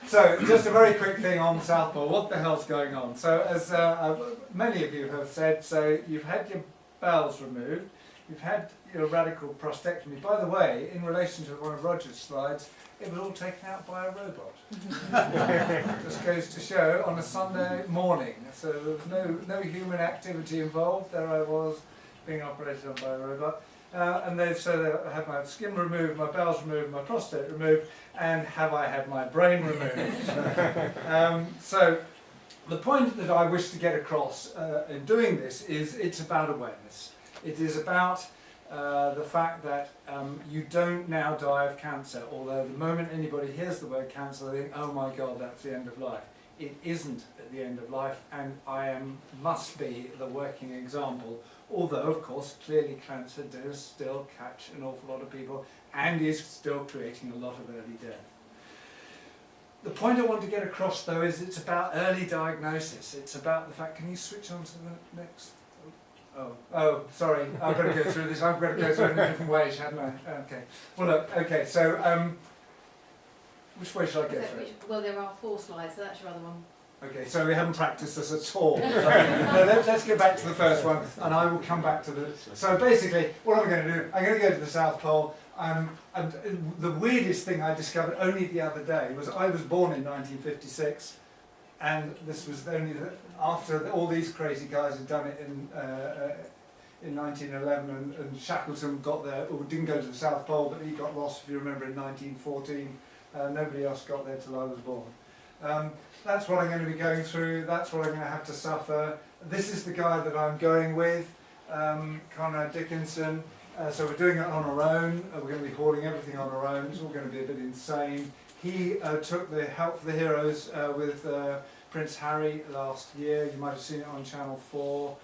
So, just a very quick thing on SouthPole. What the hell's going on? So, as many of you have said, so you've had your bowels removed, you've had your radical prostatectomy. By the way, in relation to one of Roger's slides, it was all taken out by a robot. Just goes to show on a Sunday morning. So there was no human activity involved. There I was being operated on by a robot. And they've said I had my skin removed, my bowels removed, my prostate removed, and have I had my brain removed? So the point that I wish to get across in doing this is it's about awareness. It is about the fact that you don't now die of cancer, although the moment anybody hears the word cancer they think, oh my God, that's the end of life. It isn't at the end of life, and I must be the working example, although of course clearly cancer does still catch an awful lot of people and is still creating a lot of early death. The point I want to get across though is it's about early diagnosis. It's about the fact, can you switch on to the next? Oh, sorry, I've got to go through this. I've got to go through it in a different way, hadn't I? Okay. Well, look, okay, so which way should I go through it? Well, there are 4 slides, so that's your other one. Okay, so we haven't practiced this at all. No, let's get back to the first one, and I will come back to the... So basically, what am I going to do? I'm going to go to the South Pole, and the weirdest thing I discovered only the other day was I was born in 1956, and this was only after all these crazy guys had done it in 1911, and Shackleton got there, or didn't go to the South Pole, but he got lost, if you remember, in 1914. Nobody else got there till I was born. That's what I'm going to be going through, that's what I'm going to have to suffer. This is the guy that I'm going with, Conrad Dickinson. So we're doing it on our own, we're going to be hauling everything on our own, it's all going to be a bit insane. He took the Help for the Heroes with Prince Harry last year. You might have seen it on Channel 4,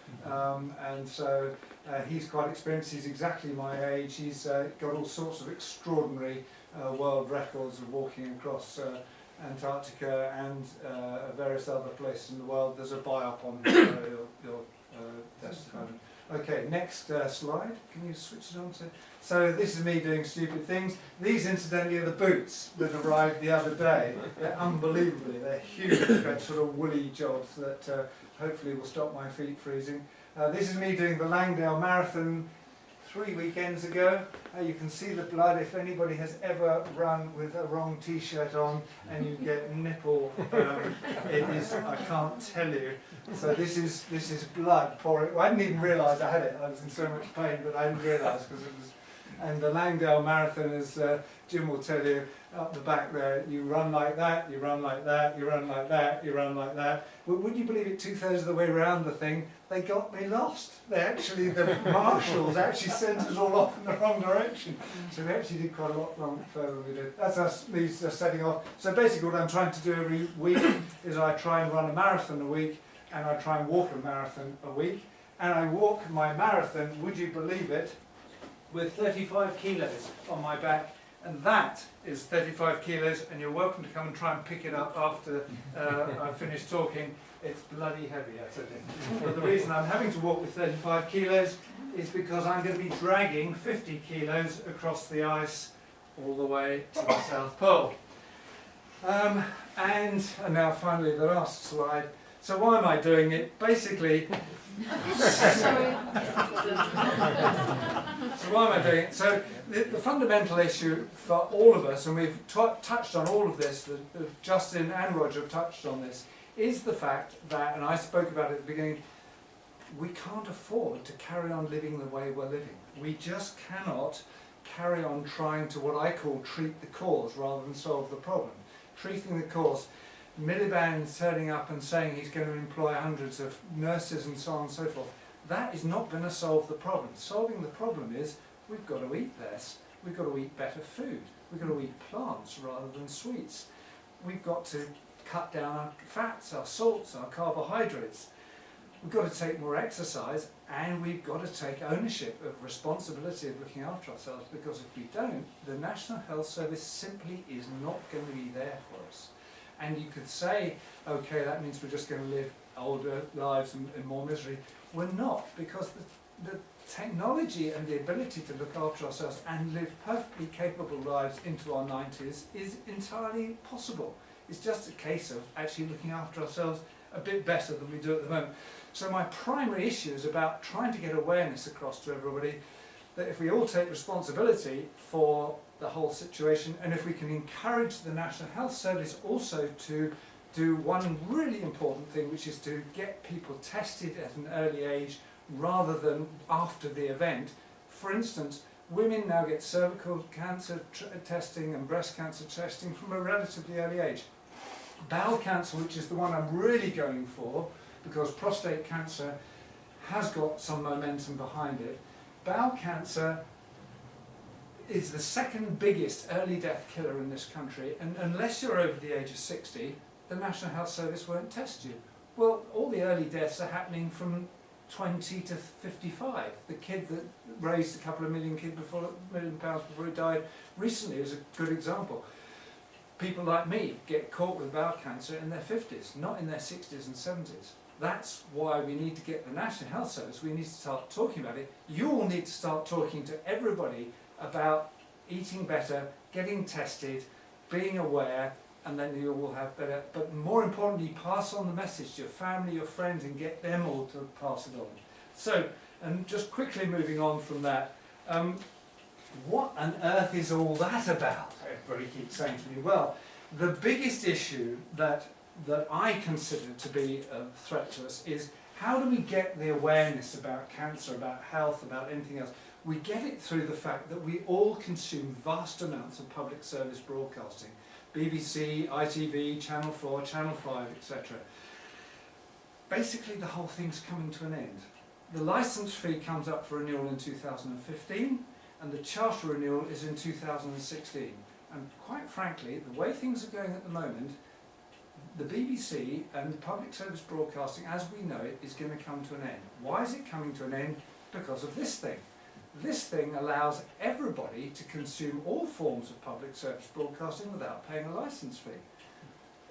and so he's quite experienced. He's exactly my age. He's got all sorts of extraordinary world records of walking across Antarctica and various other places in the world. There's a biop on your testimony. Okay, next slide. Can you switch it on to... So this is me doing stupid things. These, incidentally, are the boots that arrived the other day. They're unbelievably, they're huge, got sort of woolly jobs that hopefully will stop my feet freezing. This is me doing the Langdale Marathon 3 weekends ago. You can see the blood. If anybody has ever run with a wrong t-shirt on and you get nipple, it is, I can't tell you. So this is blood pouring. Well, I didn't even realise I had it. I was in so much pain, but I didn't realise because it was. And the Langdale Marathon, as Jim will tell you, up the back there, you run like that, you run like that, you run like that, you run like that. Would you believe it, 2/3 of the way around the thing, they got me lost. The marshals actually sent us all off in the wrong direction. So we actually did quite a lot further than we did. That's me just setting off. So basically what I'm trying to do every week is I try and run a marathon a week, and I try and walk a marathon a week. And I walk my marathon, would you believe it, with 35 kilos on my back, and that is 35 kilos, and you're welcome to come and try and pick it up after I finish talking. It's bloody heavy, I tell you. But the reason I'm having to walk with 35 kilos is because I'm going to be dragging 50 kilos across the ice all the way to the South Pole. And now finally the last slide. So why am I doing it? Basically, Sorry. so why am I doing it? So the fundamental issue for all of us, and we've touched on all of this, Justin and Roger have touched on this, is the fact that, and I spoke about it at the beginning, we can't afford to carry on living the way we're living. We just cannot carry on trying to, what I call, treat the cause rather than solve the problem. Treating the cause. Miliband turning up and saying he's going to employ hundreds of nurses and so on and so forth, that is not going to solve the problem. Solving the problem is we've got to eat less, we've got to eat better food, we've got to eat plants rather than sweets. We've got to cut down our fats, our salts, our carbohydrates. We've got to take more exercise, and we've got to take ownership of responsibility of looking after ourselves, because if we don't, the National Health Service simply is not going to be there for us. And you could say, okay, that means we're just going to live older lives and more misery. We're not, because the technology and the ability to look after ourselves and live perfectly capable lives into our 90s is entirely possible. It's just a case of actually looking after ourselves a bit better than we do at the moment. So my primary issue is about trying to get awareness across to everybody that if we all take responsibility for the whole situation, and if we can encourage the National Health Service also to do one really important thing, which is to get people tested at an early age rather than after the event. For instance, women now get cervical cancer testing and breast cancer testing from a relatively early age. Bowel cancer, which is the one I'm really going for, because prostate cancer has got some momentum behind it. Bowel cancer is the second biggest early death killer in this country, and unless you're over the age of 60, the National Health Service won't test you. Well, all the early deaths are happening from 20 to 55. The kid that raised a couple of million pounds before he died recently is a good example. People like me get caught with bowel cancer in their 50s, not in their 60s and 70s. That's why we need to get the National Health Service, we need to start talking about it. You all need to start talking to everybody about eating better, getting tested, being aware, and then you will have better, but more importantly, pass on the message to your family, your friends, and get them all to pass it on. So, and just quickly moving on from that, what on earth is all that about? Everybody keeps saying to me, well, the biggest issue that I consider to be a threat to us is how do we get the awareness about cancer, about health, about anything else? We get it through the fact that we all consume vast amounts of public service broadcasting. BBC, ITV, Channel 4, Channel 5, etc. Basically the whole thing's coming to an end. The licence fee comes up for renewal in 2015 and the charter renewal is in 2016. And quite frankly, the way things are going at the moment, the BBC and public service broadcasting as we know it is going to come to an end. Why is it coming to an end? Because of this thing. This thing allows everybody to consume all forms of public service broadcasting without paying a licence fee.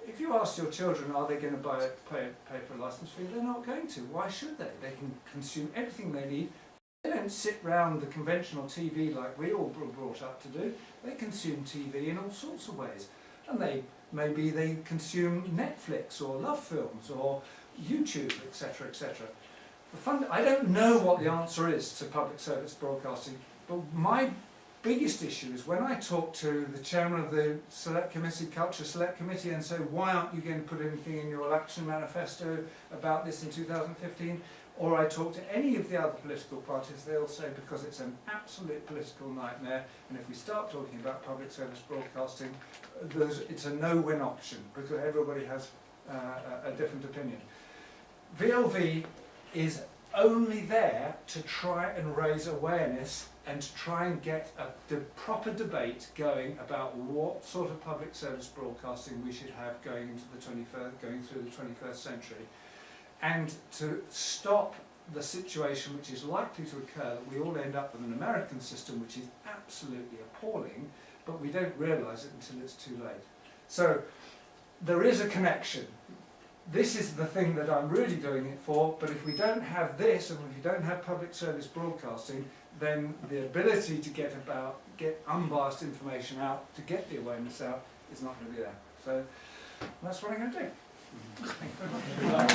If you ask your children, are they going to pay for a licence fee? They're not going to. Why should they? They can consume everything they need. They don't sit round the conventional TV like we all were brought up to do. They consume TV in all sorts of ways. And maybe they consume Netflix or love films or YouTube, etc., etc. I don't know what the answer is to public service broadcasting, but my biggest issue is when I talk to the chairman of the Select Committee, Culture Select Committee, and say, why aren't you going to put anything in your election manifesto about this in 2015? Or I talk to any of the other political parties, they'll say because it's an absolute political nightmare, and if we start talking about public service broadcasting, it's a no-win option, because everybody has a different opinion. VLV is only there to try and raise awareness and to try and get a proper debate going about what sort of public service broadcasting we should have going through the 21st century, and to stop the situation which is likely to occur that we all end up with an American system which is absolutely appalling, but we don't realise it until it's too late. So there is a connection. This is the thing that I'm really doing it for, but if we don't have this, and if we don't have public service broadcasting, then the ability to get unbiased information out, to get the awareness out, is not going to be there. So that's what I'm going to do. Thank you very much.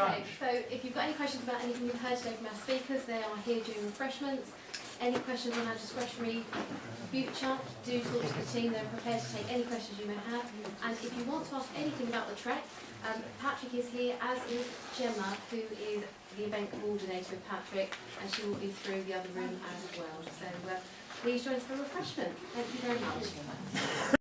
Okay, so if you've got any questions about anything you've heard today from our speakers, they are here during refreshments. Any questions on our discretionary future, do talk to the team. They're prepared to take any questions you may have. And if you want to ask anything about the trek, Patrick is here, as is Gemma, who is the event coordinator with Patrick, and she will be through the other room as well. So please join us for refreshments. Thank you very much.